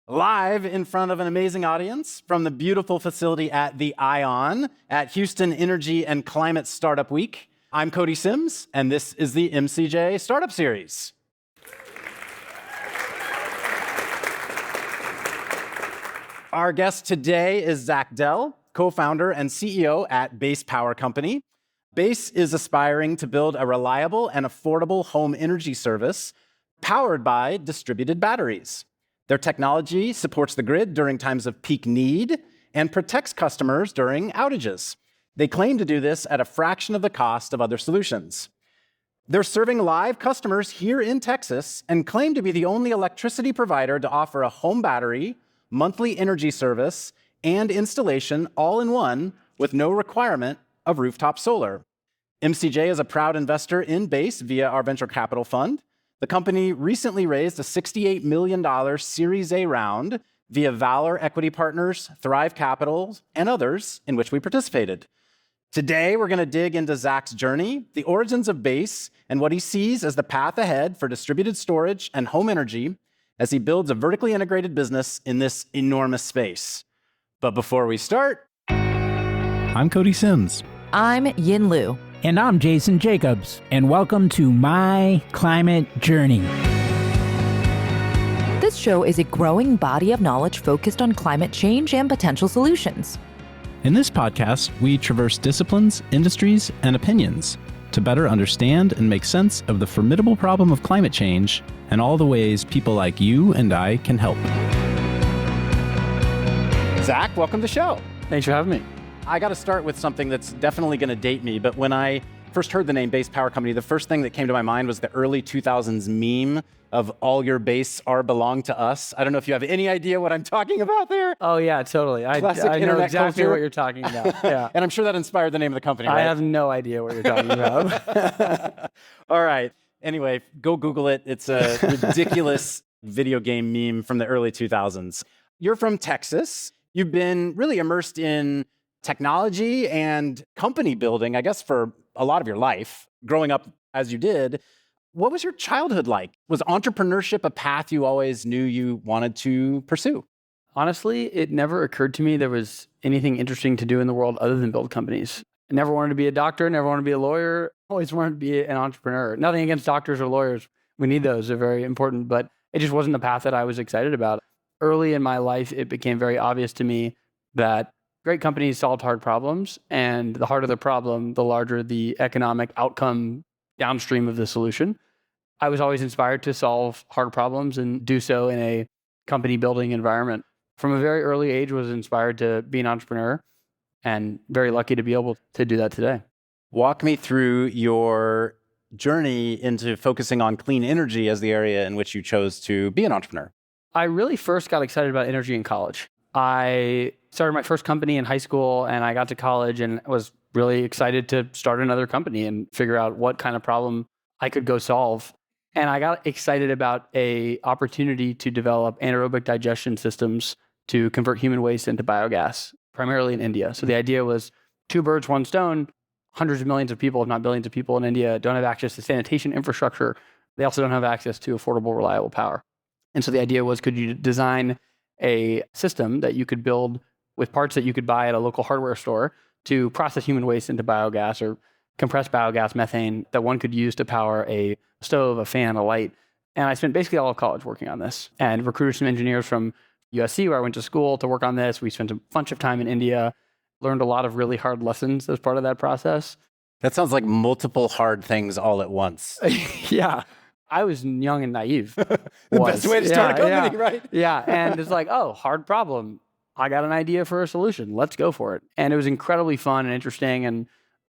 Live in front of an amazing audience from the beautiful facility at the ION at Houston Energy and Climate Startup Week. I'm Cody Sims, and this is the MCJ Startup Series. Our guest today is Zach Dell, co-founder and CEO at Base Power Company. Base is aspiring to build a reliable and affordable home energy service powered by distributed batteries. Their technology supports the grid during times of peak need and protects customers during outages. They claim to do this at a fraction of the cost of other solutions. They're serving live customers here in Texas and claim to be the only electricity provider to offer a home battery, monthly energy service, and installation all in one with no requirement of rooftop solar. MCJ is a proud investor in Base via our venture capital fund. The company recently raised a $68 million Series A round via Valor Equity Partners, Thrive Capital, and others in which we participated. Today, we're going to dig into Zach's journey, the origins of Base, and what he sees as the path ahead for distributed storage and home energy as he builds a vertically integrated business in this enormous space. But before we start, I'm Cody Sims. I'm Yin Lu. And I'm Jason Jacobs, and welcome to My Climate Journey. This show is a growing body of knowledge focused on climate change and potential solutions. In this podcast, we traverse disciplines, industries, and opinions to better understand and make sense of the formidable problem of climate change and all the ways people like you and I can help. Zach, welcome to the show. Thanks for having me. I got to start with something that's definitely going to date me, but when I first heard the name Base Power Company, the first thing that came to my mind was the early 2000s meme of all your base are belong to us. I don't know if you have any idea what I'm talking about there. Oh, yeah, totally. I know exactly culture. what you're talking about. Yeah. And I'm sure that inspired the name of the company, right? I have no idea what you're talking about. All right. Anyway, go Google it. It's a ridiculous video game meme from the early 2000s. You're from Texas. You've been really immersed in technology and company building, I guess, for a lot of your life, growing up as you did. What was your childhood like? Was entrepreneurship a path you always knew you wanted to pursue? Honestly, it never occurred to me there was anything interesting to do in the world other than build companies. I never wanted to be a doctor, never wanted to be a lawyer, always wanted to be an entrepreneur. Nothing against doctors or lawyers. We need those. They're very important, but it just wasn't the path that I was excited about. Early in my life, it became very obvious to me that great companies solved hard problems, and the harder the problem, the larger the economic outcome downstream of the solution. I was always inspired to solve hard problems and do so in a company building environment. From a very early age, was inspired to be an entrepreneur, and very lucky to be able to do that today. Walk me through your journey into focusing on clean energy as the area in which you chose to be an entrepreneur. I really first got excited about energy in college. I started my first company in high school, and I got to college and was really excited to start another company and figure out what kind of problem I could go solve. And I got excited about a opportunity to develop anaerobic digestion systems to convert human waste into biogas, primarily in India. So the idea was two birds, one stone. Hundreds of millions of people, if not billions of people in India, don't have access to sanitation infrastructure. They also don't have access to affordable, reliable power. And so the idea was, could you design a system that you could build with parts that you could buy at a local hardware store to process human waste into biogas or compressed biogas methane that one could use to power a stove, a fan, a light. And I spent basically all of college working on this and recruited some engineers from USC, where I went to school, to work on this. We spent a bunch of time in India, learned a lot of really hard lessons as part of that process. That sounds like multiple hard things all at once. Yeah. I was young and naive. The best way to start a company, right? Yeah. And it's like, oh, hard problem. I got an idea for a solution. Let's go for it. And it was incredibly fun and interesting, and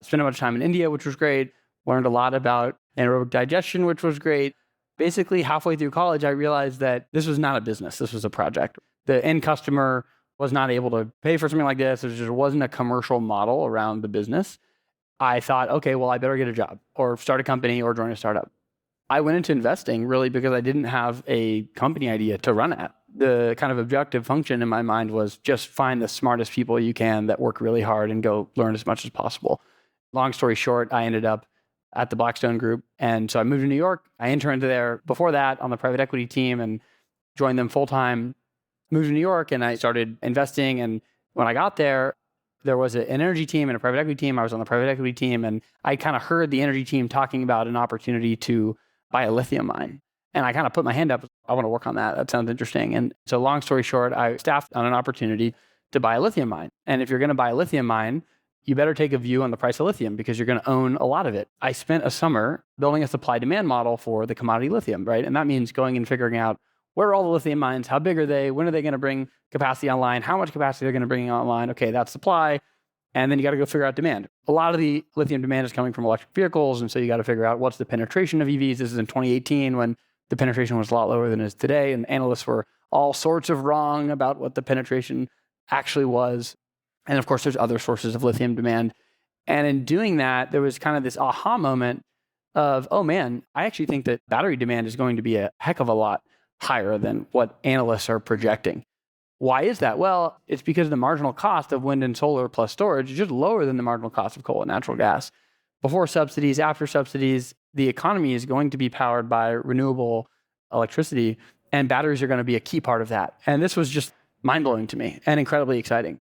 spent a bunch of time in India, which was great. Learned a lot about anaerobic digestion, which was great. Basically, halfway through college, I realized that this was not a business. This was a project. The end customer was not able to pay for something like this. There just wasn't a commercial model around the business. I thought, okay, well, I better get a job or start a company or join a startup. I went into investing really because I didn't have a company idea to run at. The kind of objective function in my mind was just find the smartest people you can that work really hard and go learn as much as possible. Long story short, I ended up at the Blackstone Group. And so I moved to New York. I interned there before that on the private equity team and joined them full time. moved to New York and I started investing. And when I got there was an energy team and a private equity team. I was on the private equity team, and I kind of heard the energy team talking about an opportunity to buy a lithium mine. And I kind of put my hand up. I want to work on that. That sounds interesting. And so long story short, I staffed on an opportunity to buy a lithium mine. And if you're going to buy a lithium mine, you better take a view on the price of lithium because you're going to own a lot of it. I spent a summer building a supply demand model for the commodity lithium, right? And that means going and figuring out where are all the lithium mines? How big are they? When are they going to bring capacity online? How much capacity they're going to bring online? Okay, that's supply. And then you got to go figure out demand. A lot of the lithium demand is coming from electric vehicles. And so you got to figure out what's the penetration of EVs. This is in 2018 when the penetration was a lot lower than it is today. And analysts were all sorts of wrong about what the penetration actually was. And of course, there's other sources of lithium demand. And in doing that, there was kind of this aha moment of, oh man, I actually think that battery demand is going to be a heck of a lot higher than what analysts are projecting. Why is that? Well, it's because the marginal cost of wind and solar plus storage is just lower than the marginal cost of coal and natural gas. Before subsidies, after subsidies, the economy is going to be powered by renewable electricity, and batteries are going to be a key part of that. And this was just mind-blowing to me and incredibly exciting.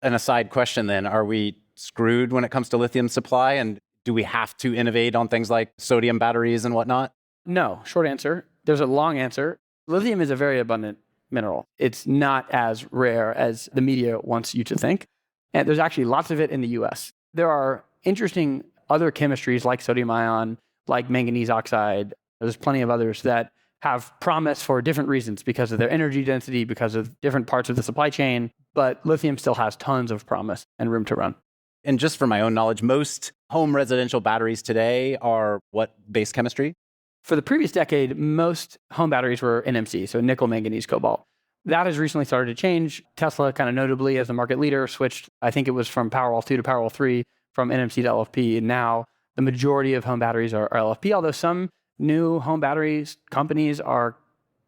An aside question then, are we screwed when it comes to lithium supply? And do we have to innovate on things like sodium batteries and whatnot? No, short answer. There's a long answer. Lithium is a very abundant mineral. It's not as rare as the media wants you to think. And there's actually lots of it in the US. There are interesting other chemistries like sodium ion, like manganese oxide. There's plenty of others that have promise for different reasons because of their energy density, because of different parts of the supply chain. But lithium still has tons of promise and room to run. And just for my own knowledge, most home residential batteries today are what base chemistry? For the previous decade, most home batteries were NMC, so nickel, manganese, cobalt. That has recently started to change. Tesla, kind of notably as the market leader, switched, I think it was from Powerwall 2 to Powerwall 3, from NMC to LFP. And now the majority of home batteries are LFP, although some new home batteries companies are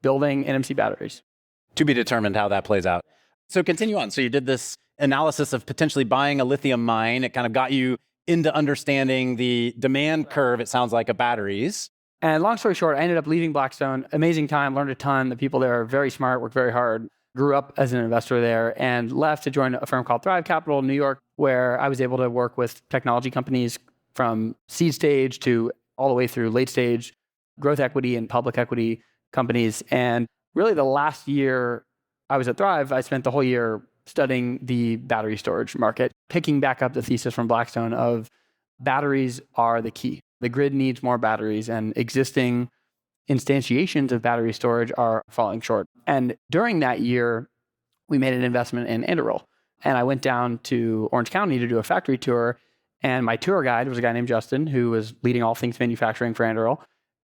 building NMC batteries. To be determined how that plays out. So continue on. So you did this analysis of potentially buying a lithium mine. It kind of got you into understanding the demand curve, it sounds like, of batteries. And long story short, I ended up leaving Blackstone. Amazing time, learned a ton. The people there are very smart, work very hard. Grew up as an investor there and left to join a firm called Thrive Capital in New York, where I was able to work with technology companies from seed stage to all the way through late stage growth equity and public equity companies. And really the last year I was at Thrive, I spent the whole year studying the battery storage market, picking back up the thesis from Blackstone of batteries are the key. The grid needs more batteries, and existing instantiations of battery storage are falling short. And during that year, we made an investment in Anduril. And I went down to Orange County to do a factory tour. And my tour guide was a guy named Justin, who was leading all things manufacturing for Anduril.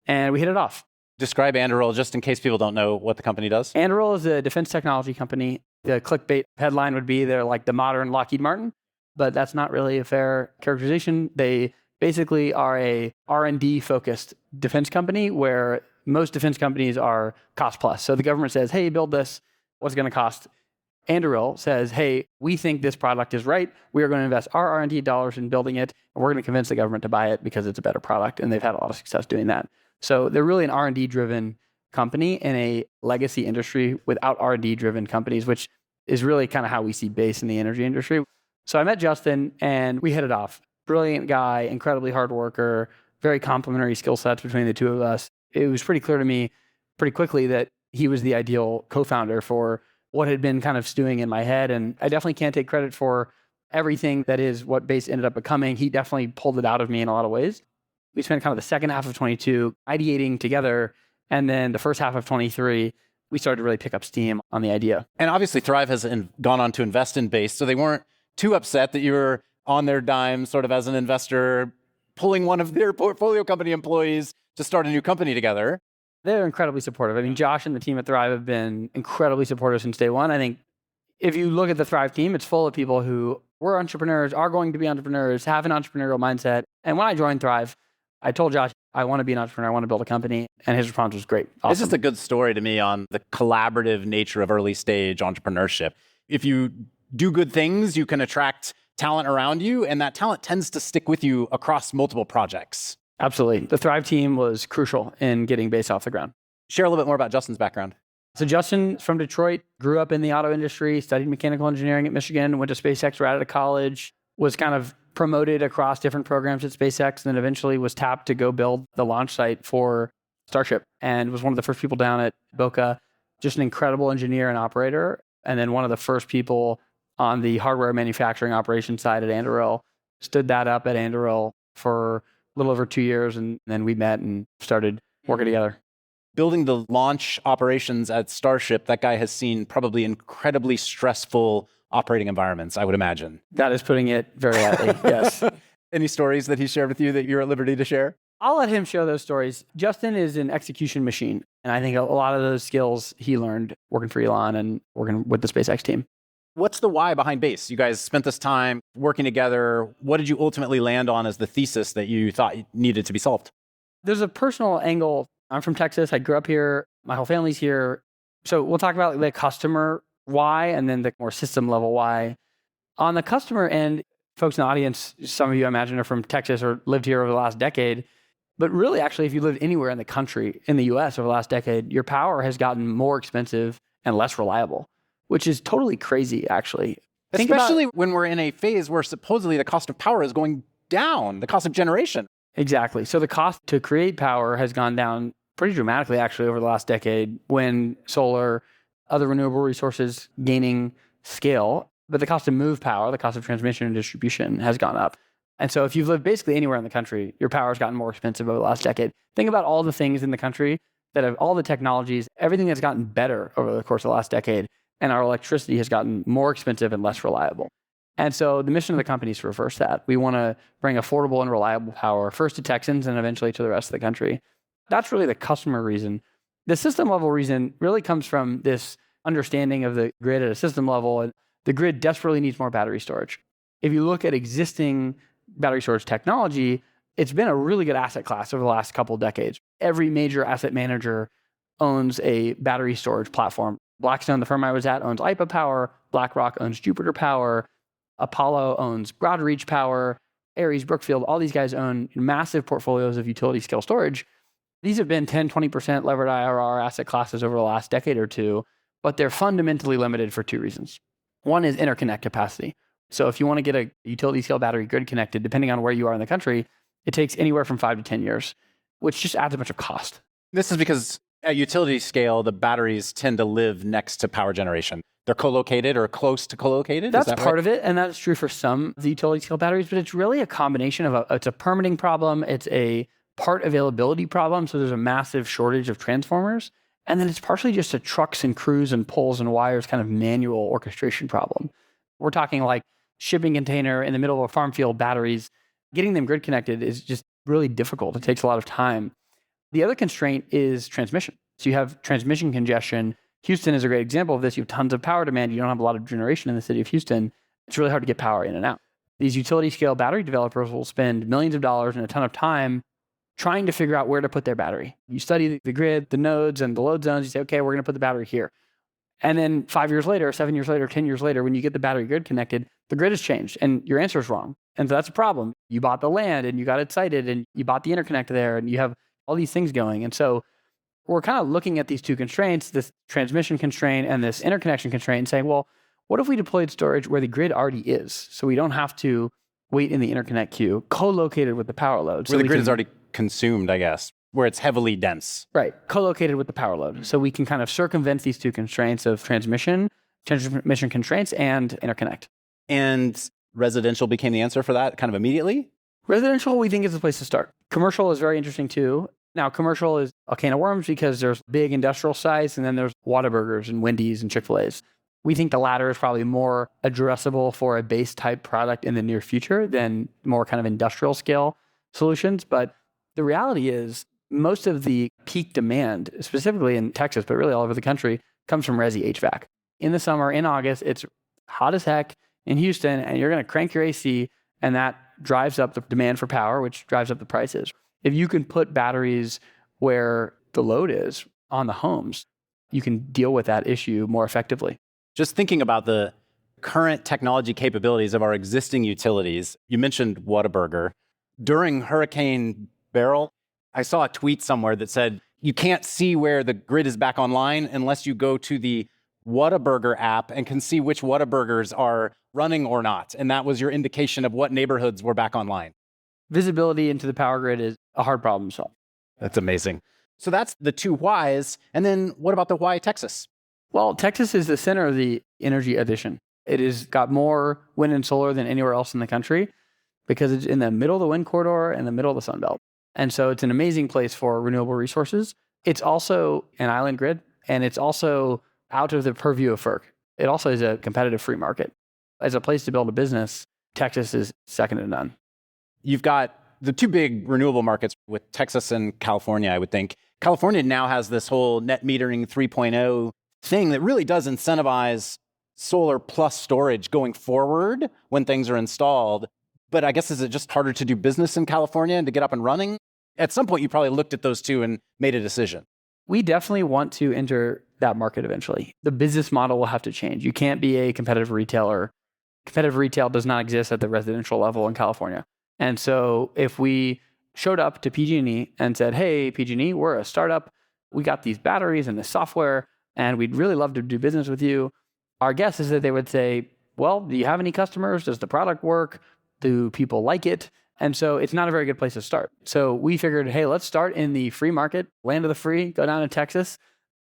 And we hit it off. Describe Anduril just in case people don't know what the company does. Anduril is a defense technology company. The clickbait headline would be they're like the modern Lockheed Martin, but that's not really a fair characterization. They basically are a R&D focused defense company where most defense companies are cost plus. So the government says, hey, build this. What's it going to cost? Anduril says, hey, we think this product is right. We are going to invest our R&D dollars in building it, and we're going to convince the government to buy it because it's a better product. And they've had a lot of success doing that. So they're really an R&D driven company in a legacy industry without R&D driven companies, which is really kind of how we see base in the energy industry. So I met Justin and we hit it off. Brilliant guy, incredibly hard worker, very complementary skill sets between the two of us. It was pretty clear to me pretty quickly that he was the ideal co-founder for what had been kind of stewing in my head. And I definitely can't take credit for everything that is what Base ended up becoming. He definitely pulled it out of me in a lot of ways. We spent kind of the second half of 22 ideating together. And then the first half of 23, we started to really pick up steam on the idea. And obviously Thrive has gone on to invest in Base, so they weren't too upset that you were on their dime sort of as an investor, pulling one of their portfolio company employees to start a new company together. They're incredibly supportive. I mean, Josh and the team at Thrive have been incredibly supportive since day one. I think if you look at the Thrive team, it's full of people who were entrepreneurs, are going to be entrepreneurs, have an entrepreneurial mindset. And when I joined Thrive, I told Josh, I want to be an entrepreneur. I want to build a company. And his response was great. Awesome. It's just a good story to me on the collaborative nature of early stage entrepreneurship. If you do good things, you can attract talent around you, and that talent tends to stick with you across multiple projects. Absolutely. The Thrive team was crucial in getting Base off the ground. Share a little bit more about Justin's background. So Justin's from Detroit, grew up in the auto industry, studied mechanical engineering at Michigan, went to SpaceX right out of college, was kind of promoted across different programs at SpaceX, and then eventually was tapped to go build the launch site for Starship and was one of the first people down at Boca, just an incredible engineer and operator. And then one of the first people on the hardware manufacturing operations side at Anduril, stood that up at Anduril for a little over 2 years. And then we met and started working together. Building the launch operations at Starship, that guy has seen probably incredibly stressful operating environments, I would imagine. That is putting it very lightly, yes. Any stories that he shared with you that you're at liberty to share? I'll let him share those stories. Justin is an execution machine. And I think a lot of those skills he learned working for Elon and working with the SpaceX team. What's the why behind Base? You guys spent this time working together. What did you ultimately land on as the thesis that you thought needed to be solved? There's a personal angle. I'm from Texas. I grew up here. My whole family's here. So we'll talk about the customer why and then the more system level why. On the customer end, folks in the audience, some of you I imagine are from Texas or lived here over the last decade. But really, actually, if you lived anywhere in the country, in the US over the last decade, your power has gotten more expensive and less reliable, which is totally crazy, actually. Especially when we're in a phase where supposedly the cost of power is going down, the cost of generation. Exactly. So the cost to create power has gone down pretty dramatically, actually, over the last decade when solar, other renewable resources gaining scale. But the cost to move power, the cost of transmission and distribution has gone up. And so if you've lived basically anywhere in the country, your power has gotten more expensive over the last decade. Think about all the things in the country that have all the technologies, everything that's gotten better over the course of the last decade. And our electricity has gotten more expensive and less reliable. And so the mission of the company is to reverse that. We want to bring affordable and reliable power first to Texans and eventually to the rest of the country. That's really the customer reason. The system level reason really comes from this understanding of the grid at a system level. And the grid desperately needs more battery storage. If you look at existing battery storage technology, it's been a really good asset class over the last couple of decades. Every major asset manager owns a battery storage platform. Blackstone, the firm I was at, owns IPA Power. BlackRock owns Jupiter Power. Apollo owns Broadreach Power. Ares, Brookfield, all these guys own massive portfolios of utility scale storage. These have been 10, 20% levered IRR asset classes over the last decade or two, but they're fundamentally limited for two reasons. One is interconnect capacity. So if you want to get a utility scale battery grid connected, depending on where you are in the country, it takes anywhere from 5 to 10 years, which just adds a bunch of cost. This is because at utility scale, the batteries tend to live next to power generation. They're co-located or close to co-located? That's part of it, and that's true for some of the utility scale batteries, but it's really a combination of it's a permitting problem, it's a part availability problem, so there's a massive shortage of transformers, and then it's partially just a trucks and crews and poles and wires kind of manual orchestration problem. We're talking like shipping container in the middle of a farm field batteries. Getting them grid connected is just really difficult. It takes a lot of time. The other constraint is transmission. So you have transmission congestion. Houston is a great example of this. You have tons of power demand. You don't have a lot of generation in the city of Houston. It's really hard to get power in and out. These utility scale battery developers will spend millions of dollars and a ton of time trying to figure out where to put their battery. You study the grid, the nodes, and the load zones. You say, okay, we're going to put the battery here. And then 5 years later, 7 years later, 10 years later, when you get the battery grid connected, the grid has changed and your answer is wrong. And so that's a problem. You bought the land and you got it sited and you bought the interconnect there and you have all these things going. And so we're kind of looking at these two constraints, this transmission constraint and this interconnection constraint, and saying, well, what if we deployed storage where the grid already is? So we don't have to wait in the interconnect queue, co-located with the power load. Where the grid is already consumed, I guess, where it's heavily dense. Right, co-located with the power load. So we can kind of circumvent these two constraints of transmission constraints and interconnect. And residential became the answer for that kind of immediately? Residential, we think, is the place to start. Commercial is very interesting too. Now, commercial is a can of worms because there's big industrial sites and then there's Whataburgers and Wendy's and Chick-fil-A's. We think the latter is probably more addressable for a base type product in the near future than more kind of industrial scale solutions. But the reality is most of the peak demand, specifically in Texas, but really all over the country, comes from resi HVAC. In the summer, in August, it's hot as heck in Houston, and you're going to crank your AC, and that drives up the demand for power, which drives up the prices. If you can put batteries where the load is on the homes, you can deal with that issue more effectively. Just thinking about the current technology capabilities of our existing utilities, you mentioned Whataburger. During Hurricane Beryl, I saw a tweet somewhere that said, You can't see where the grid is back online unless you go to the Whataburger app and can see which Whataburgers are running or not. And that was your indication of what neighborhoods were back online. Visibility into the power grid is a hard problem to solve. That's amazing. So that's the two whys. And then what about the why Texas? Well, Texas is the center of the energy addition. It has got more wind and solar than anywhere else in the country because it's in the middle of the wind corridor and the middle of the Sun Belt. And so it's an amazing place for renewable resources. It's also an island grid, and it's also out of the purview of FERC. It also is a competitive free market. As a place to build a business, Texas is second to none. You've got the two big renewable markets with Texas and California, I would think. California now has this whole net metering 3.0 thing that really does incentivize solar plus storage going forward when things are installed. But I guess, is it just harder to do business in California and to get up and running? At some point, you probably looked at those two and made a decision. We definitely want to enter that market eventually. The business model will have to change. You can't be a competitive retailer. Competitive retail does not exist at the residential level in California. And so if we showed up to PG&E and said, hey, PG&E, we're a startup. We got these batteries and this software, and we'd really love to do business with you. Our guess is that they would say, well, do you have any customers? Does the product work? Do people like it? And so it's not a very good place to start. So we figured, hey, let's start in the free market, land of the free, go down to Texas,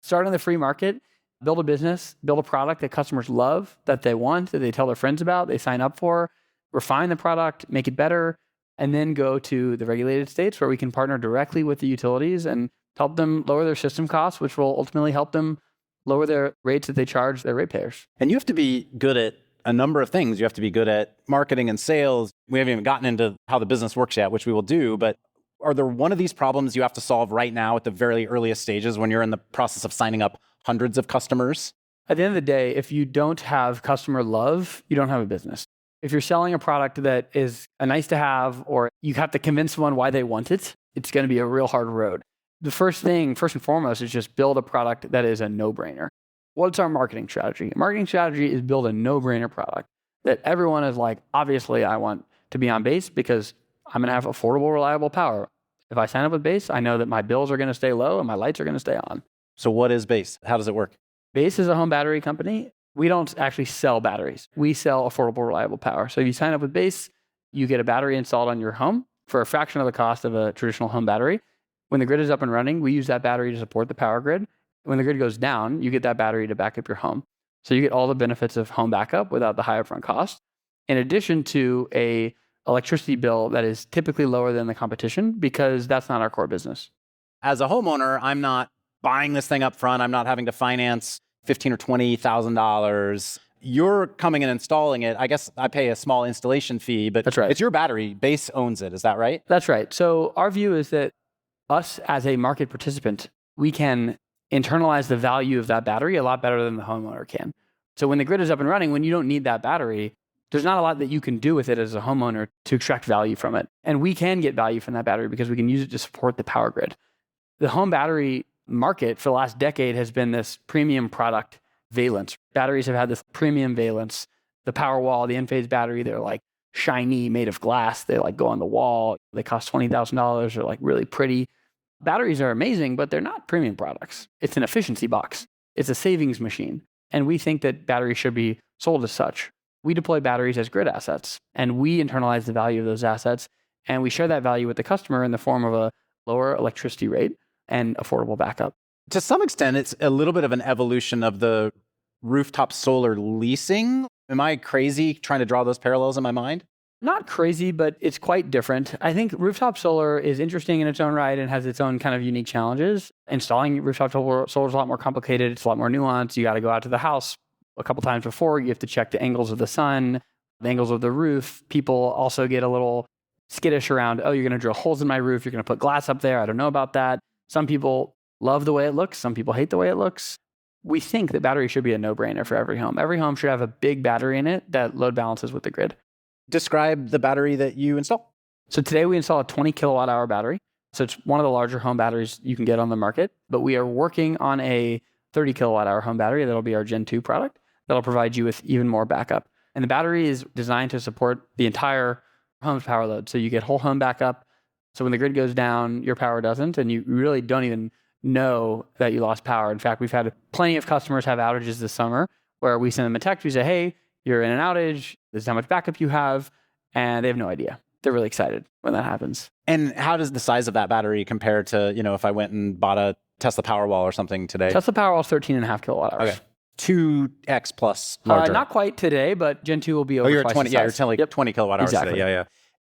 start in the free market, build a business, build a product that customers love, that they want, that they tell their friends about, they sign up for, refine the product, make it better, and then go to the regulated states where we can partner directly with the utilities and help them lower their system costs, which will ultimately help them lower their rates that they charge their ratepayers. And you have to be good at a number of things. You have to be good at marketing and sales. We haven't even gotten into how the business works yet, which we will do. But are there one of these problems you have to solve right now at the very earliest stages when you're in the process of signing up hundreds of customers? At the end of the day, if you don't have customer love, you don't have a business. If you're selling a product that is a nice to have, or you have to convince someone why they want it, it's going to be a real hard road. The first thing, first and foremost, is just build a product that is a no-brainer. What's our marketing strategy? Marketing strategy is build a no-brainer product that everyone is like, obviously, I want to be on Base because I'm going to have affordable, reliable power. If I sign up with Base, I know that my bills are going to stay low and my lights are going to stay on. So what is Base? How does it work? Base is a home battery company. We don't actually sell batteries. We sell affordable, reliable power. So if you sign up with Base, you get a battery installed on your home for a fraction of the cost of a traditional home battery. When the grid is up and running, we use that battery to support the power grid. When the grid goes down, you get that battery to back up your home. So you get all the benefits of home backup without the high upfront cost, in addition to a electricity bill that is typically lower than the competition because that's not our core business. As a homeowner, I'm not buying this thing up front. I'm not having to finance $15,000 or $20,000. You're coming and installing it. I guess I pay a small installation fee, but That's right. It's your battery. Base owns it. Is that right? That's right. So our view is that us as a market participant, we can internalize the value of that battery a lot better than the homeowner can. So when the grid is up and running, when you don't need that battery, there's not a lot that you can do with it as a homeowner to extract value from it. And we can get value from that battery because we can use it to support the power grid. The home battery market for the last decade has been this premium product valence. Batteries have had this premium valence. The Powerwall, the Enphase battery, they're like shiny, made of glass. They like go on the wall. They cost $20,000. They're like really pretty. Batteries are amazing, but they're not premium products. It's an efficiency box. It's a savings machine. And we think that batteries should be sold as such. We deploy batteries as grid assets, and we internalize the value of those assets, and we share that value with the customer in the form of a lower electricity rate and affordable backup. To some extent, it's a little bit of an evolution of the rooftop solar leasing. Am I crazy trying to draw those parallels in my mind? Not crazy, but it's quite different. I think rooftop solar is interesting in its own right and has its own kind of unique challenges. Installing rooftop solar is a lot more complicated. It's a lot more nuanced. You got to go out to the house a couple times before. You have to check the angles of the sun, the angles of the roof. People also get a little skittish around, oh, you're going to drill holes in my roof. You're going to put glass up there. I don't know about that. Some people love the way it looks. Some people hate the way it looks. We think that battery should be a no-brainer for every home. Every home should have a big battery in it that load balances with the grid. Describe the battery that you install. So today we install a 20 kilowatt hour battery. So it's one of the larger home batteries you can get on the market, but we are working on a 30 kilowatt hour home battery. That'll be our Gen 2 product. That'll provide you with even more backup. And the battery is designed to support the entire home's power load. So you get whole home backup. So when the grid goes down, your power doesn't, and you really don't even know that you lost power. In fact, we've had plenty of customers have outages this summer where we send them a text. We say, hey, you're in an outage. This is how much backup you have. And they have no idea. They're really excited when that happens. And how does the size of that battery compare to, if I went and bought a Tesla Powerwall or something today? Tesla Powerwall is 13.5 kilowatt hours. Okay. 2x plus larger. Not quite today, but Gen 2 will be over you're twice 20. the Yeah, size. you're telling 20 kilowatt hours Exactly. today. Yeah.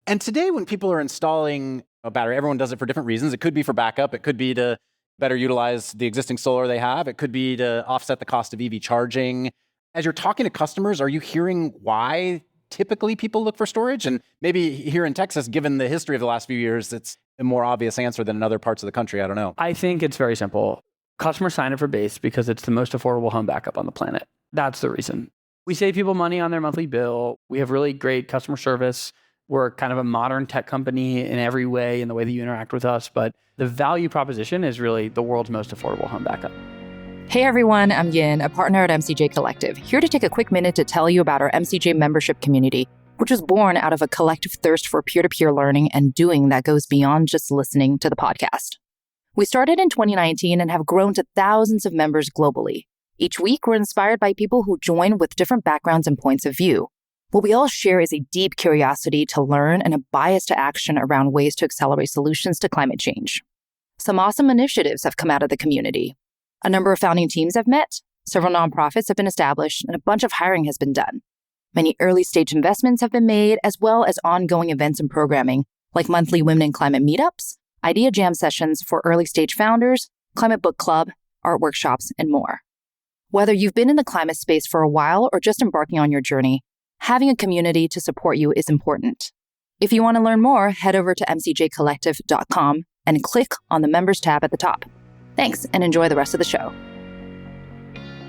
And today, when people are installing a battery, everyone does it for different reasons. It could be for backup. It could be to better utilize the existing solar they have. It could be to offset the cost of EV charging. As you're talking to customers, are you hearing why typically people look for storage? And maybe here in Texas, given the history of the last few years, it's a more obvious answer than in other parts of the country. I don't know. I think it's very simple. Customers sign up for Base because it's the most affordable home backup on the planet. That's the reason. We save people money on their monthly bill. We have really great customer service. We're kind of a modern tech company in every way, in the way that you interact with us. But the value proposition is really the world's most affordable home backup. Hey everyone, I'm Yin, a partner at MCJ Collective, here to take a quick minute to tell you about our MCJ membership community, which was born out of a collective thirst for peer-to-peer learning and doing that goes beyond just listening to the podcast. We started in 2019 and have grown to thousands of members globally. Each week, we're inspired by people who join with different backgrounds and points of view. What we all share is a deep curiosity to learn and a bias to action around ways to accelerate solutions to climate change. Some awesome initiatives have come out of the community. A number of founding teams have met, several nonprofits have been established, and a bunch of hiring has been done. Many early-stage investments have been made, as well as ongoing events and programming, like monthly Women in Climate meetups, idea jam sessions for early-stage founders, climate book club, art workshops, and more. Whether you've been in the climate space for a while or just embarking on your journey, having a community to support you is important. If you want to learn more, head over to mcjcollective.com and click on the Members tab at the top. Thanks, and enjoy the rest of the show.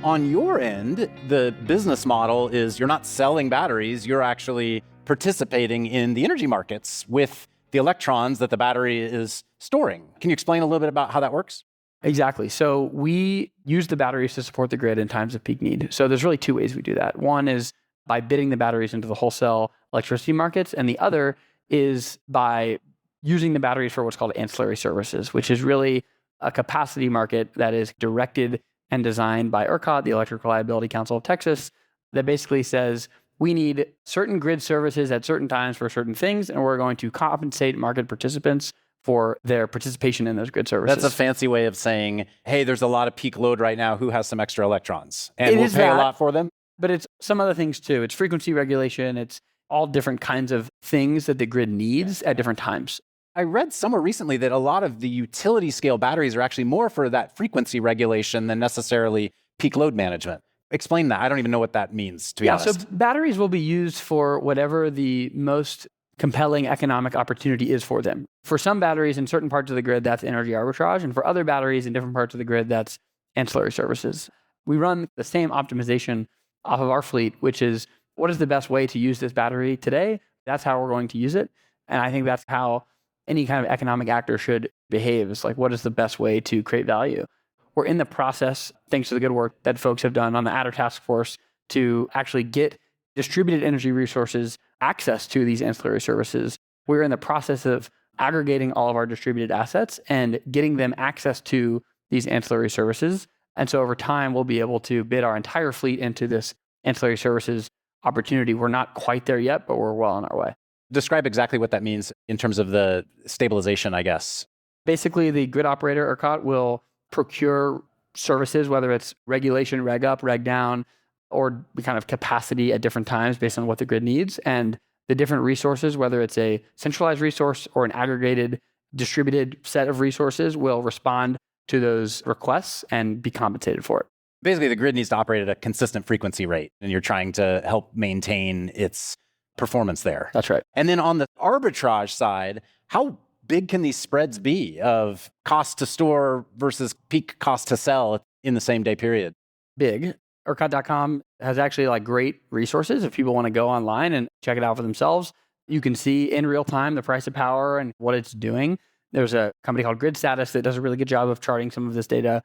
On your end, the business model is you're not selling batteries, you're actually participating in the energy markets with the electrons that the battery is storing. Can you explain a little bit about how that works? Exactly. So we use the batteries to support the grid in times of peak need. So there's really two ways we do that. One is by bidding the batteries into the wholesale electricity markets, and the other is by using the batteries for what's called ancillary services, which is really a capacity market that is directed and designed by ERCOT, the Electric Reliability Council of Texas, that basically says we need certain grid services at certain times for certain things, and we're going to compensate market participants for their participation in those grid services. That's a fancy way of saying, hey, there's a lot of peak load right now. Who has some extra electrons? And we'll pay a lot for them. But it's some other things too. It's frequency regulation. It's all different kinds of things that the grid needs at different times. I read somewhere recently that a lot of the utility scale batteries are actually more for that frequency regulation than necessarily peak load management. Explain that. I don't even know what that means, to be honest. So batteries will be used for whatever the most compelling economic opportunity is for them. For some batteries in certain parts of the grid, that's energy arbitrage. And for other batteries in different parts of the grid, that's ancillary services. We run the same optimization off of our fleet, which is what is the best way to use this battery today? That's how we're going to use it. And I think that's how any kind of economic actor should behave. It's like, what is the best way to create value? We're in the process, thanks to the good work that folks have done on the Adder Task Force, to actually get distributed energy resources access to these ancillary services. We're in the process of aggregating all of our distributed assets and getting them access to these ancillary services. And so over time, we'll be able to bid our entire fleet into this ancillary services opportunity. We're not quite there yet, but we're well on our way. Describe exactly what that means in terms of the stabilization, I guess. Basically, the grid operator, ERCOT, will procure services, whether it's regulation, reg up, reg down, or the kind of capacity at different times based on what the grid needs. And the different resources, whether it's a centralized resource or an aggregated, distributed set of resources, will respond to those requests and be compensated for it. Basically, the grid needs to operate at a consistent frequency rate, and you're trying to help maintain its performance there. That's right. And then on the arbitrage side, how big can these spreads be of cost to store versus peak cost to sell in the same day period? Big. ERCOT.com has actually like great resources. If people want to go online and check it out for themselves, you can see in real time the price of power and what it's doing. There's a company called Grid Status that does a really good job of charting some of this data.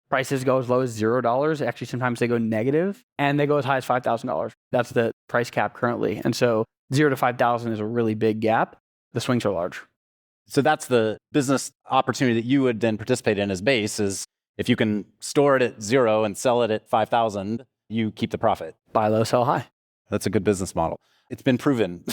Prices go as low as $0. Actually, sometimes they go negative, and they go as high as $5,000. That's the price cap currently. And so 0 to 5,000 is a really big gap. The swings are large. So that's the business opportunity that you would then participate in as Base is if you can store it at 0 and sell it at 5,000, you keep the profit. Buy low, sell high. That's a good business model. It's been proven.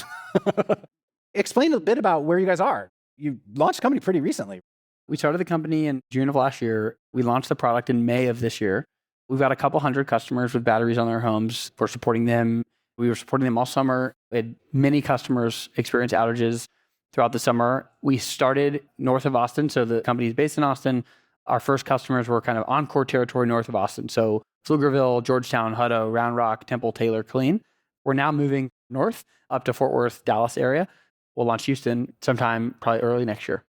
Explain a bit about where you guys are. You launched the company pretty recently. We started the company in June of last year. We launched the product in May of this year. We've got a couple hundred customers with batteries on their homes. We're supporting them. We were supporting them all summer. We had many customers experience outages throughout the summer. We started north of Austin. So the company is based in Austin. Our first customers were kind of Encore territory north of Austin. So Pflugerville, Georgetown, Hutto, Round Rock, Temple, Taylor, Killeen. We're now moving north up to Fort Worth, Dallas area. We'll launch Houston sometime probably early next year.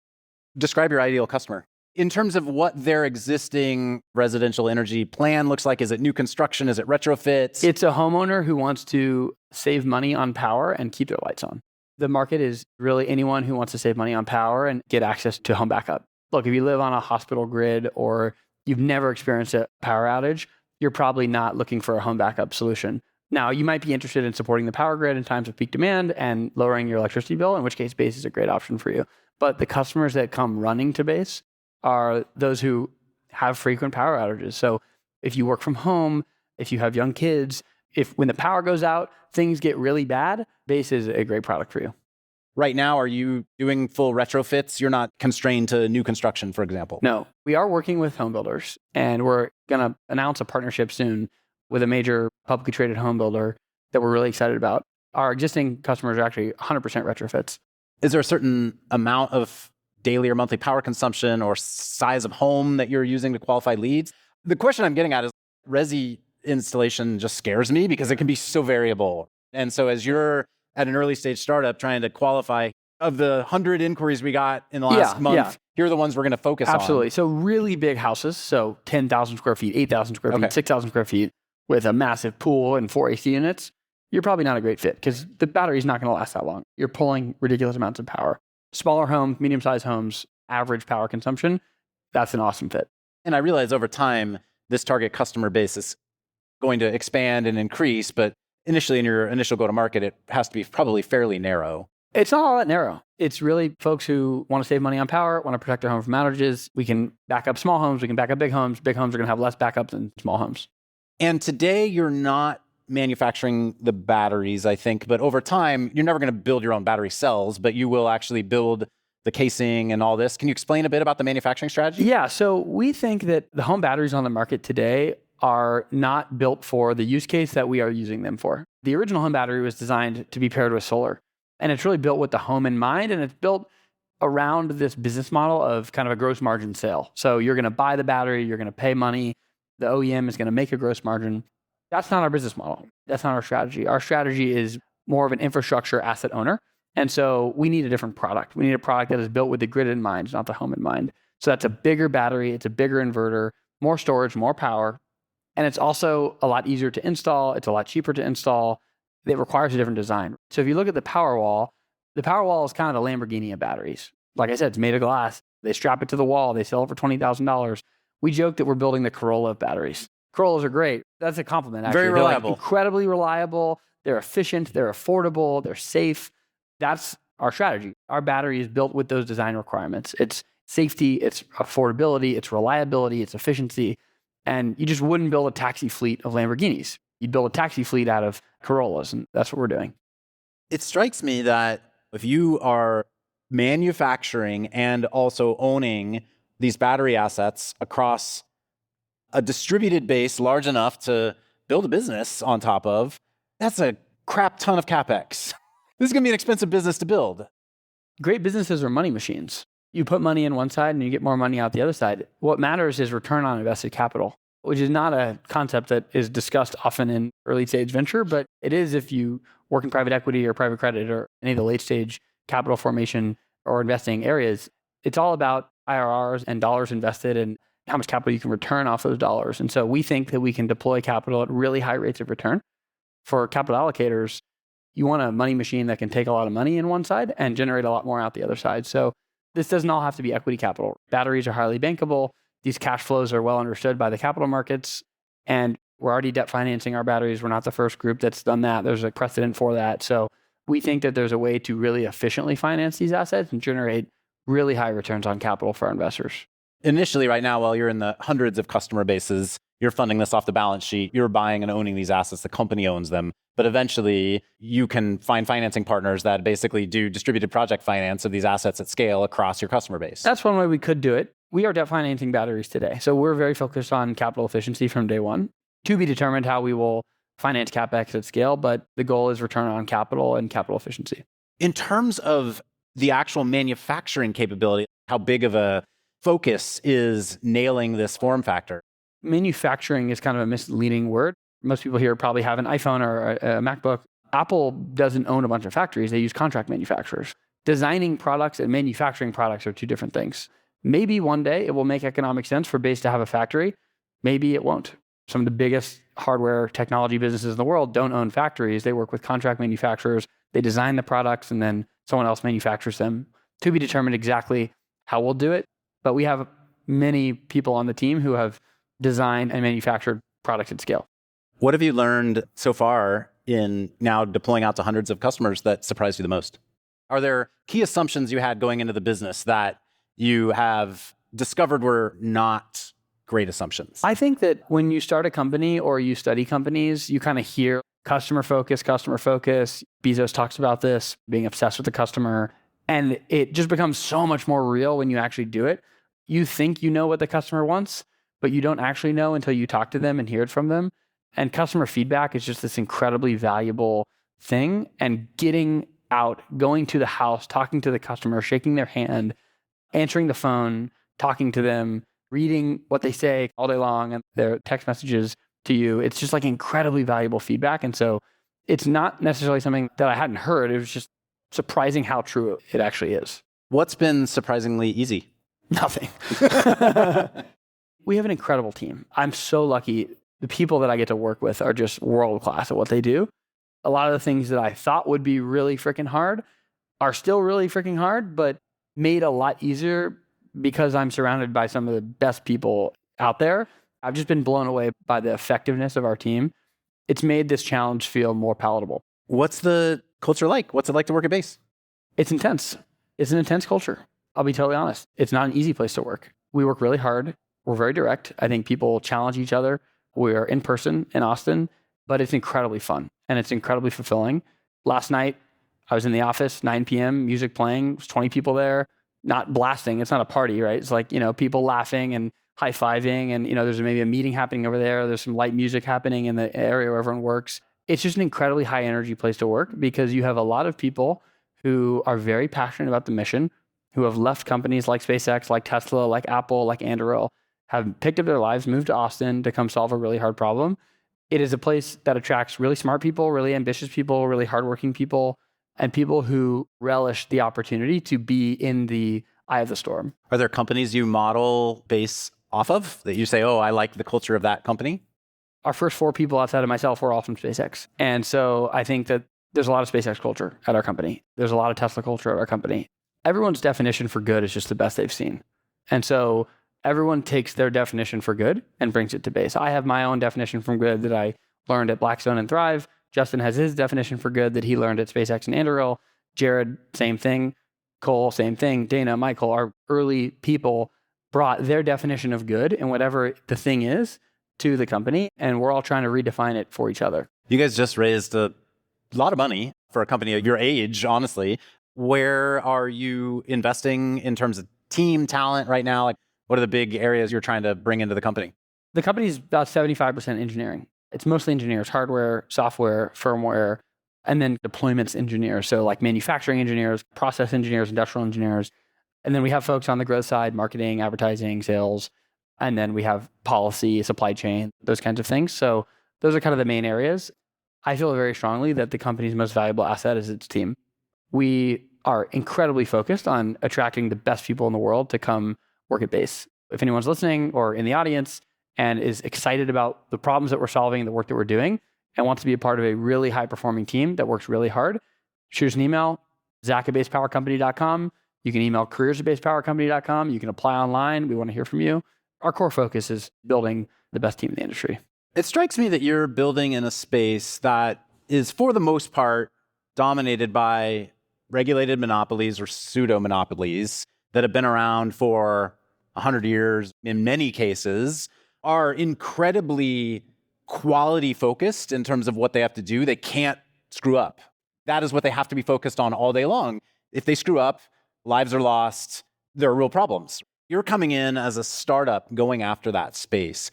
Describe your ideal customer. In terms of what their existing residential energy plan looks like, is it new construction? Is it retrofits? It's a homeowner who wants to save money on power and keep their lights on. The market is really anyone who wants to save money on power and get access to home backup. Look, if you live on a hospital grid or you've never experienced a power outage, you're probably not looking for a home backup solution. Now, you might be interested in supporting the power grid in times of peak demand and lowering your electricity bill, in which case Base is a great option for you. But the customers that come running to Base are those who have frequent power outages. So if you work from home, if you have young kids, if when the power goes out, things get really bad, Base is a great product for you. Right now, are you doing full retrofits? You're not constrained to new construction, for example? No, we are working with home builders, and we're going to announce a partnership soon with a major publicly traded home builder that we're really excited about. Our existing customers are actually 100% retrofits. Is there a certain amount of daily or monthly power consumption or size of home that you're using to qualify leads? The question I'm getting at is resi installation just scares me because it can be so variable. And so as you're at an early stage startup trying to qualify, of the 100 inquiries we got in the last month, here are the ones we're going to focus on. Absolutely. So really big houses, so 10,000 square feet, 8,000 square feet, 6,000 square feet with a massive pool and 4 AC units, you're probably not a great fit because the battery's not going to last that long. You're pulling ridiculous amounts of power. Smaller homes, medium-sized homes, average power consumption, that's an awesome fit. And I realize over time, this target customer base is going to expand and increase, but initially in your initial go-to-market, it has to be probably fairly narrow. It's not all that narrow. It's really folks who want to save money on power, want to protect their home from outages. We can back up small homes. We can back up big homes. Big homes are going to have less backup than small homes. And today, you're not manufacturing the batteries, I think, but over time, you're never going to build your own battery cells, but you will actually build the casing and all this. Can you explain a bit about the manufacturing strategy? Yeah, so we think that the home batteries on the market today are not built for the use case that we are using them for. The original home battery was designed to be paired with solar, and it's really built with the home in mind, and it's built around this business model of kind of a gross margin sale. So you're going to buy the battery, you're going to pay money, the OEM is going to make a gross margin. That's not our business model. That's not our strategy. Our strategy is more of an infrastructure asset owner. And so we need a different product. We need a product that is built with the grid in mind, not the home in mind. So that's a bigger battery, it's a bigger inverter, more storage, more power. And it's also a lot easier to install. It's a lot cheaper to install. It requires a different design. So if you look at the Powerwall is kind of the Lamborghini of batteries. Like I said, it's made of glass. They strap it to the wall. They sell it for $20,000. We joke that we're building the Corolla of batteries. Corollas are great. That's a compliment, actually. Very reliable. They're incredibly reliable. They're efficient. They're affordable. They're safe. That's our strategy. Our battery is built with those design requirements. It's safety, it's affordability, it's reliability, it's efficiency. And you just wouldn't build a taxi fleet of Lamborghinis. You'd build a taxi fleet out of Corollas, and that's what we're doing. It strikes me that if you are manufacturing and also owning these battery assets across a distributed base large enough to build a business on top of, that's a crap ton of CapEx. This is going to be an expensive business to build. Great businesses are money machines. You put money in one side and you get more money out the other side. What matters is return on invested capital, which is not a concept that is discussed often in early stage venture, but it is if you work in private equity or private credit or any of the late stage capital formation or investing areas. It's all about IRRs and dollars invested and how much capital you can return off those dollars. And so we think that we can deploy capital at really high rates of return. For capital allocators, you want a money machine that can take a lot of money in one side and generate a lot more out the other side. So this doesn't all have to be equity capital. Batteries are highly bankable. These cash flows are well understood by the capital markets. And we're already debt financing our batteries. We're not the first group that's done that. There's a precedent for that. So we think that there's a way to really efficiently finance these assets and generate really high returns on capital for our investors. Initially, right now, while you're in the hundreds of customer bases, you're funding this off the balance sheet, you're buying and owning these assets, the company owns them. But eventually, you can find financing partners that basically do distributed project finance of these assets at scale across your customer base. That's one way we could do it. We are debt financing batteries today. So we're very focused on capital efficiency from day one. To be determined how we will finance CapEx at scale, but the goal is return on capital and capital efficiency. In terms of the actual manufacturing capability, how big of a focus is nailing this form factor? Manufacturing is kind of a misleading word. Most people here probably have an iPhone or a MacBook. Apple doesn't own a bunch of factories. They use contract manufacturers. Designing products and manufacturing products are two different things. Maybe one day it will make economic sense for Base to have a factory. Maybe it won't. Some of the biggest hardware technology businesses in the world don't own factories. They work with contract manufacturers. They design the products and then someone else manufactures them. To be determined exactly how we'll do it. But we have many people on the team who have designed and manufactured products at scale. What have you learned so far in now deploying out to hundreds of customers that surprised you the most? Are there key assumptions you had going into the business that you have discovered were not great assumptions? I think that when you start a company or you study companies, you kind of hear customer focus, customer focus. Bezos talks about this, being obsessed with the customer. And it just becomes so much more real when you actually do it. You think you know what the customer wants, but you don't actually know until you talk to them and hear it from them. And customer feedback is just this incredibly valuable thing. And getting out, going to the house, talking to the customer, shaking their hand, answering the phone, talking to them, reading what they say all day long and their text messages to you. It's just like incredibly valuable feedback. And so it's not necessarily something that I hadn't heard. It was just surprising how true it actually is. What's been surprisingly easy? Nothing. We have an incredible team. I'm so lucky. The people that I get to work with are just world class at what they do. A lot of the things that I thought would be really freaking hard are still really freaking hard, but made a lot easier because I'm surrounded by some of the best people out there. I've just been blown away by the effectiveness of our team. It's made this challenge feel more palatable. What's the culture like? What's it like to work at Base? It's intense. It's an intense culture. I'll be totally honest. It's not an easy place to work. We work really hard. We're very direct. I think people challenge each other. We're in person in Austin, but it's incredibly fun and it's incredibly fulfilling. Last night, I was in the office, 9 p.m., music playing, there's 20 people there, not blasting. It's not a party, right? It's like, people laughing and high-fiving and, there's maybe a meeting happening over there. There's some light music happening in the area where everyone works. It's just an incredibly high energy place to work because you have a lot of people who are very passionate about the mission, who have left companies like SpaceX, like Tesla, like Apple, like Anduril, have picked up their lives, moved to Austin to come solve a really hard problem. It is a place that attracts really smart people, really ambitious people, really hardworking people, and people who relish the opportunity to be in the eye of the storm. Are there companies you model Base off of that you say, oh, I like the culture of that company? Our first 4 people outside of myself were all from SpaceX. And so I think that there's a lot of SpaceX culture at our company. There's a lot of Tesla culture at our company. Everyone's definition for good is just the best they've seen. And so everyone takes their definition for good and brings it to Base. I have my own definition from good that I learned at Blackstone and Thrive. Justin has his definition for good that he learned at SpaceX and Anduril. Jared, same thing. Cole, same thing. Dana, Michael, our early people brought their definition of good and whatever the thing is to the company. And we're all trying to redefine it for each other. You guys just raised a lot of money for a company of your age, honestly. Where are you investing in terms of team talent right now? Like, what are the big areas you're trying to bring into the company? The company is about 75% engineering. It's mostly engineers, hardware, software, firmware, and then deployments engineers. So like manufacturing engineers, process engineers, industrial engineers. And then we have folks on the growth side, marketing, advertising, sales. And then we have policy, supply chain, those kinds of things. So those are kind of the main areas. I feel very strongly that the company's most valuable asset is its team. We are incredibly focused on attracting the best people in the world to come work at Base. If anyone's listening or in the audience and is excited about the problems that we're solving, the work that we're doing, and wants to be a part of a really high-performing team that works really hard, shoot us an email, zach@basepowercompany.com. You can email careers@basepowercompany.com. You can apply online. We want to hear from you. Our core focus is building the best team in the industry. It strikes me that you're building in a space that is, for the most part, dominated by regulated monopolies or pseudo-monopolies that have been around for 100 years in many cases are incredibly quality focused in terms of what they have to do. They can't screw up. That is what they have to be focused on all day long. If they screw up, lives are lost. There are real problems. You're coming in as a startup going after that space.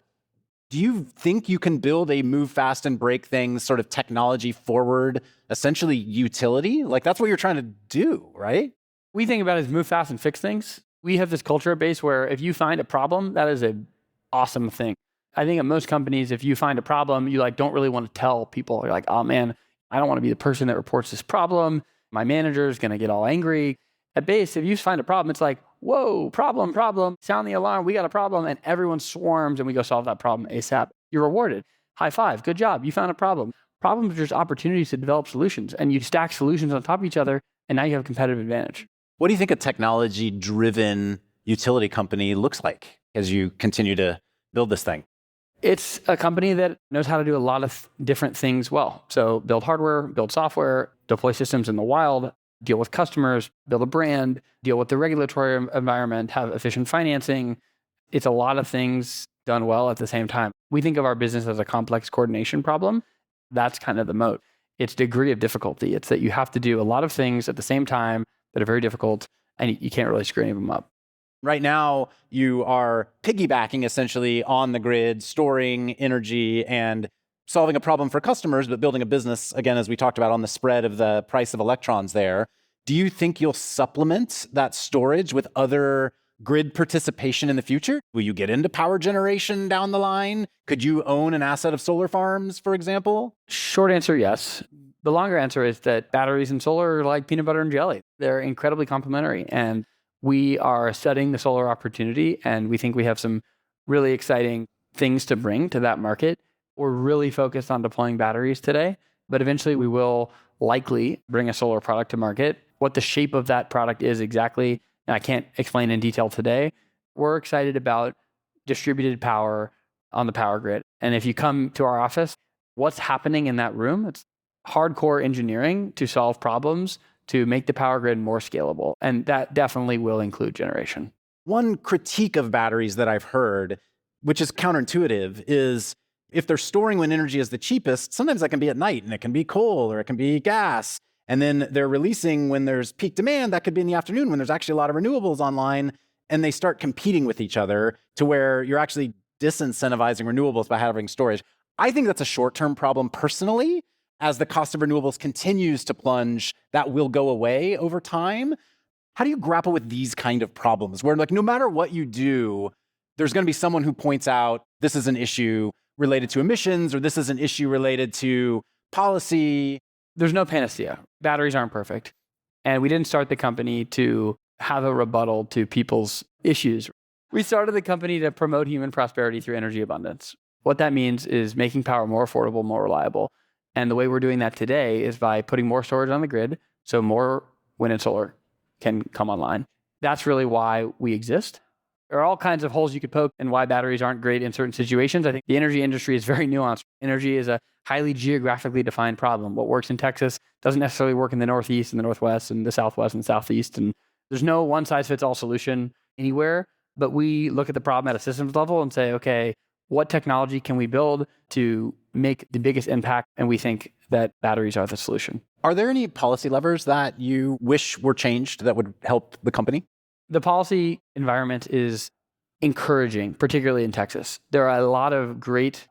Do you think you can build a move fast and break things sort of technology forward, essentially utility? Like that's what you're trying to do, right? We think about it as move fast and fix things. We have this culture at Base where if you find a problem, that is an awesome thing. I think at most companies, if you find a problem, you don't really want to tell people. You're like, oh man, I don't want to be the person that reports this problem. My manager is going to get all angry. At Base, if you find a problem, it's like, whoa, problem, sound the alarm, we got a problem, and everyone swarms and we go solve that problem ASAP. You're rewarded. High five, good job, you found a problem. Problems are just opportunities to develop solutions, and you stack solutions on top of each other, and now you have a competitive advantage. What do you think a technology-driven utility company looks like as you continue to build this thing? It's a company that knows how to do a lot of different things well. So build hardware, build software, deploy systems in the wild, deal with customers, build a brand, deal with the regulatory environment, have efficient financing. It's a lot of things done well at the same time. We think of our business as a complex coordination problem. That's kind of the moat. It's degree of difficulty. It's that you have to do a lot of things at the same time that are very difficult, and you can't really screw any of them up. Right now, you are piggybacking essentially on the grid, storing energy and solving a problem for customers, but building a business, again, as we talked about, on the spread of the price of electrons there. Do you think you'll supplement that storage with other grid participation in the future? Will you get into power generation down the line? Could you own an asset of solar farms, for example? Short answer, yes. The longer answer is that batteries and solar are like peanut butter and jelly. They're incredibly complementary. And we are studying the solar opportunity, and we think we have some really exciting things to bring to that market. We're really focused on deploying batteries today, but eventually we will likely bring a solar product to market. What the shape of that product is exactly, I can't explain in detail today. We're excited about distributed power on the power grid. And if you come to our office, what's happening in that room? It's hardcore engineering to solve problems to make the power grid more scalable. And that definitely will include generation. One critique of batteries that I've heard, which is counterintuitive, is if they're storing when energy is the cheapest, sometimes that can be at night and it can be coal or it can be gas. And then they're releasing when there's peak demand, that could be in the afternoon when there's actually a lot of renewables online, and they start competing with each other to where you're actually disincentivizing renewables by having storage. I think that's a short-term problem personally. As the cost of renewables continues to plunge, that will go away over time. How do you grapple with these kind of problems where no matter what you do, there's going to be someone who points out this is an issue related to emissions or this is an issue related to policy? There's no panacea. Batteries aren't perfect. And we didn't start the company to have a rebuttal to people's issues. We started the company to promote human prosperity through energy abundance. What that means is making power more affordable, more reliable. And the way we're doing that today is by putting more storage on the grid, so more wind and solar can come online. That's really why we exist. There are all kinds of holes you could poke and why batteries aren't great in certain situations. I think the energy industry is very nuanced. Energy is a highly geographically defined problem. What works in Texas doesn't necessarily work in the Northeast and the Northwest and the Southwest and Southeast. And there's no one-size-fits-all solution anywhere. But we look at the problem at a systems level and say, okay, what technology can we build to make the biggest impact? And we think that batteries are the solution. Are there any policy levers that you wish were changed that would help the company? The policy environment is encouraging, particularly in Texas. There are a lot of great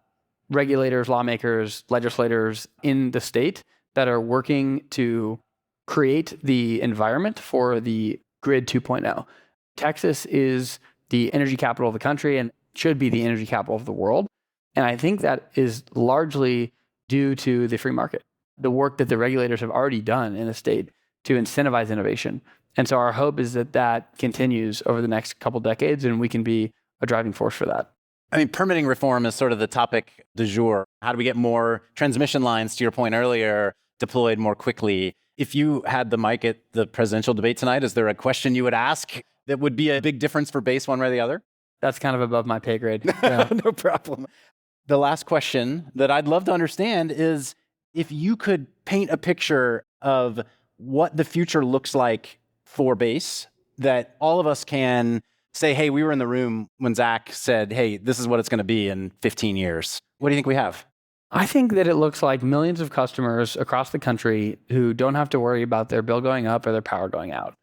regulators, lawmakers, legislators in the state that are working to create the environment for the Grid 2.0. Texas is the energy capital of the country and should be the energy capital of the world. And I think that is largely due to the free market, the work that the regulators have already done in the state to incentivize innovation. And so our hope is that that continues over the next couple decades and we can be a driving force for that. I mean, permitting reform is sort of the topic du jour. How do we get more transmission lines, to your point earlier, deployed more quickly? If you had the mic at the presidential debate tonight, is there a question you would ask that would be a big difference for Base one way or the other? That's kind of above my pay grade. Yeah. No problem. The last question that I'd love to understand is if you could paint a picture of what the future looks like for Base that all of us can say, hey, we were in the room when Zach said, hey, this is what it's going to be in 15 years? What do you think we have? I think that it looks like millions of customers across the country who don't have to worry about their bill going up or their power going out.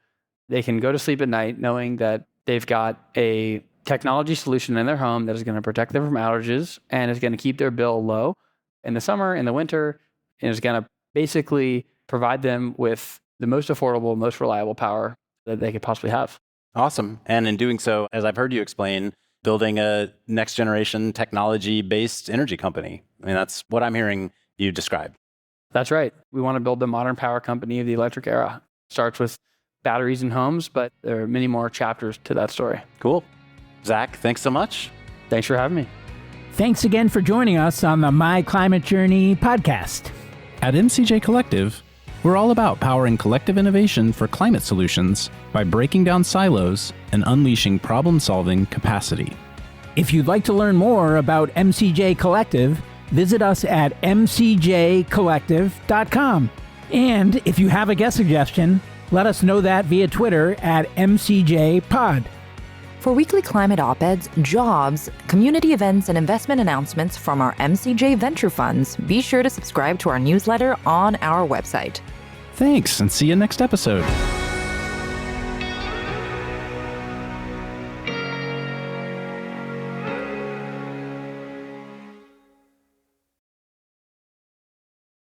They can go to sleep at night knowing that they've got a technology solution in their home that is going to protect them from outages and is going to keep their bill low in the summer, in the winter, and is going to basically provide them with the most affordable, most reliable power that they could possibly have. Awesome. And in doing so, as I've heard you explain, building a next generation technology-based energy company. I mean, that's what I'm hearing you describe. That's right. We want to build the modern power company of the electric era. Starts with batteries in homes, but there are many more chapters to that story. Cool. Zach, thanks so much. Thanks for having me. Thanks again for joining us on the My Climate Journey podcast. At MCJ Collective, we're all about powering collective innovation for climate solutions by breaking down silos and unleashing problem-solving capacity. If you'd like to learn more about MCJ Collective, visit us at mcjcollective.com. And if you have a guest suggestion, let us know that via Twitter at MCJPod. For weekly climate op-eds, jobs, community events, and investment announcements from our MCJ venture funds, be sure to subscribe to our newsletter on our website. Thanks, and see you next episode.